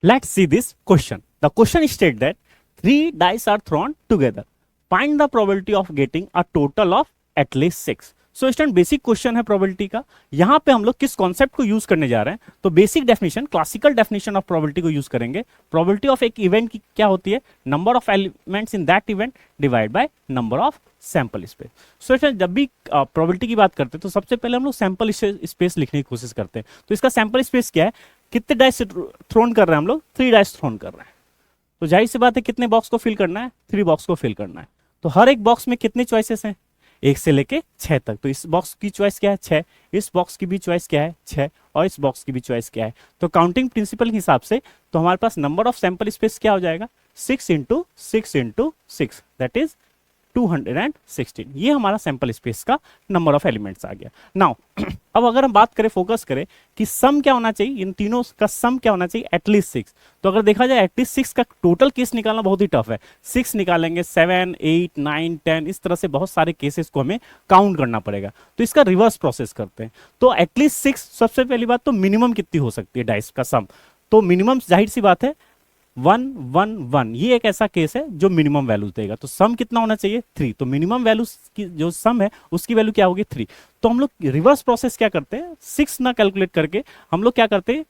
Let's see this question. The question states that three dice are thrown together. Find the probability of getting a total of at least 6. So student basic question है probability का। यहाँ पे हम लोग किस concept को use करने जा रहे हैं, तो basic definition, classical definition of probability को यूज करेंगे। प्रोबेबिलिटी ऑफ एक इवेंट की क्या होती है, number of elements in that event divide by number of sample space. So student जब भी प्रोबेबिलिटी की बात करते हैं तो सबसे पहले हम लोग सैंपल स्पेस लिखने की कोशिश करते हैं। तो इसका सैंपल स्पेस क्या है, कितने डाइस थ्रोन कर रहे हैं हम लोग, 3 डाइस थ्रोन कर रहे हैं। तो जाहिर सी बात है कितने बॉक्स को फिल करना है, 3 बॉक्स को फिल करना है। तो हर एक बॉक्स में कितने चॉइसेस हैं, 1 से लेके 6 तक। तो इस बॉक्स की चॉइस क्या है, 6, इस बॉक्स की भी चॉइस क्या है, 6, और इस बॉक्स की भी चॉइस क्या है। तो काउंटिंग प्रिंसिपल के हिसाब से तो हमारे पास नंबर ऑफ सैंपल स्पेस क्या हो जाएगा, 6 इंटू 6 इंटू 6, दैट इज 216। ये हमारा सैंपल स्पेस का नंबर ऑफ एलिमेंट्स आ गया। नाउ अब अगर हम बात करें, फोकस करें कि सम क्या होना चाहिए, इन तीनों का सम क्या होना चाहिए, एटलीस्ट 6। तो अगर देखा जाए एटलीस्ट 6 का टोटल केस निकालना बहुत ही टफ है। 6 निकालेंगे, 7, 8, 9, 10, इस तरह से बहुत सारे केसेस को हमें काउंट करना पड़ेगा। तो इसका रिवर्स प्रोसेस करते हैं। तो एटलीस्ट 6, सबसे पहली बात तो मिनिमम कितनी हो सकती है डाइस का सम, तो मिनिमम जाहिर सी बात है 1 1 1, ये एक ऐसा केस है जो मिनिमम वैल्यू देगा। तो सम कितना होना चाहिए, 3। तो मिनिमम वैल्यू की जो सम है उसकी वैल्यू क्या होगी, 3। तो हम लोग रिवर्स प्रोसेस क्या करते हैं, 6 ना कैलकुलेट करके हम लोग क्या करते हैं,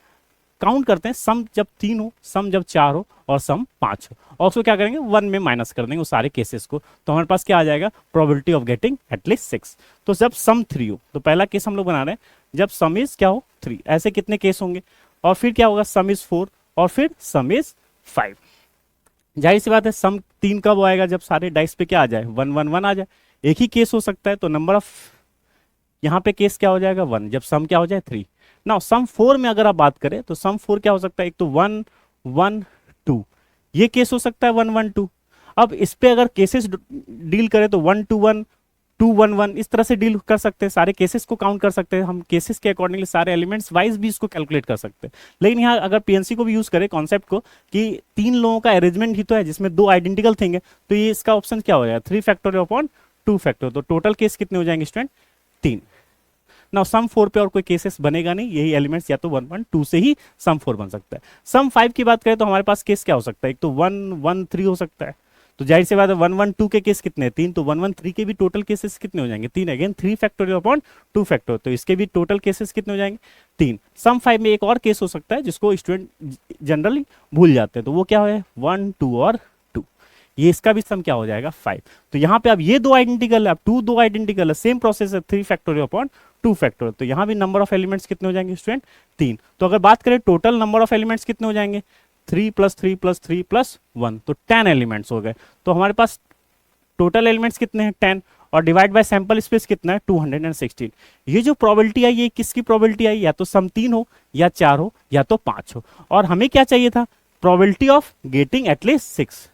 काउंट करते हैं सम जब 3 हो, सम जब 4 हो, और सम 5 हो, और उसको क्या करेंगे 1 में माइनस कर देंगे उस सारे केसेस को। तो हमारे पास क्या आ जाएगा, प्रोबेबिलिटी ऑफ गेटिंग एटलीस्ट 6। तो जब सम 3 हो, तो पहला केस हम लोग बना रहे हैं जब सम इज क्या हो 3, ऐसे कितने केस होंगे, और फिर क्या होगा सम इज 4, और फिर सम इज 5। जाहिर सी बात है सम 3 कब आएगा, जब सारे डाइस पे क्या आ जाए, 1 1 1 आ जाए। एक ही केस हो सकता है, तो नंबर ऑफ यहाँ पे केस क्या हो जाएगा 1, जब सम क्या हो जाए 3। नाउ सम 4 में अगर आप बात करें तो सम 4 क्या हो सकता है, एक तो 1 1 2, ये केस हो सकता है 1 1 2। अब इस पे अगर केसेस डील करें तो 1 2 1 2 1 1, इस तरह से डील कर सकते हैं, सारे केसेस को काउंट कर सकते हैं हम, केसेस के अकॉर्डिंगली सारे एलिमेंट्स वाइज भी इसको कैलकुलेट कर सकते हैं। लेकिन यहाँ अगर पीएनसी को भी यूज करें कॉन्सेप्ट को कि 3 लोगों का अरेंजमेंट ही तो है जिसमें 2 आइडेंटिकल थिंग है, तो ये इसका ऑप्शन क्या हो जाएगा, 3 फैक्टोरियल अपॉन 2 फैक्टोरियल। तो टोटल केस कितने हो जाएंगे स्टूडेंट, 3। नाउ सम 4 पे और कोई केसेस बनेगा नहीं, यही एलिमेंट्स या तो 1 1 2 से ही सम 4 बन सकता है। सम 5 की बात करें तो हमारे पास केस क्या हो सकता है, एक तो 1 1 3 हो सकता है। तो जाहिर सी बात है 1 1 2 के केस कितने हैं, 3। तो 1 1 3 के भी टोटल केसेस कितने हो जाएंगे, 3। अगेन 3 फैक्टोरियल अपॉन 2 फैक्टोरियल, तो इसके भी टोटल केसेस कितने हो जाएंगे, 3। सम 5 में एक और केस हो सकता है जिसको स्टूडेंट जनरली भूल जाते हैं, तो वो क्या है 1 2 और 2, ये इसका भी सम क्या हो जाएगा 5। तो यहाँ पे अब ये 2 आइडेंटिकल है, अब 2 2 आइडेंटिकल है, सेम प्रोसेस है, 3 फैक्टोरियल अपॉन 2 फैक्टोरियल। तो यहाँ भी नंबर ऑफ एलिमेंट्स कितने हो जाएंगे स्टूडेंट, 3। तो अगर बात करें टोटल नंबर ऑफ एलिमेंट्स कितने हो जाएंगे, 3 + 3 + 3 + 1, तो 10 एलिमेंट्स हो गए। तो हमारे पास टोटल एलिमेंट्स कितने हैं 10, और डिवाइड बाय सैंपल स्पेस कितना है 216। ये जो प्रोबेबिलिटी आई, ये किसकी प्रोबेबिलिटी आई, या तो सम 3 हो, या 4 हो, या तो 5 हो। और हमें क्या चाहिए था, प्रोबेबिलिटी ऑफ गेटिंग एटलीस्ट 6।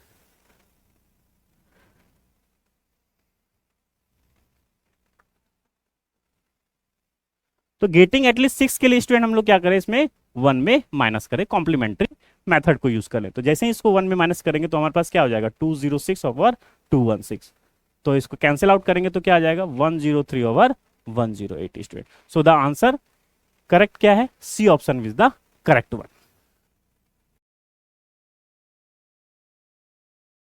तो गेटिंग एटलीस्ट 6 के लिए स्टूडेंट हम लोग क्या करें, इसमें 1 में माइनस करें, कॉम्प्लीमेंट्री मेथड को यूज करें। तो जैसे ही इसको 1 में माइनस करेंगे तो हमारे पास क्या हो जाएगा 206 ओवर 216। तो इसको कैंसिल आउट करेंगे तो क्या आ जाएगा 103 over 108 student. So the answer correct क्या है, C option is the correct one.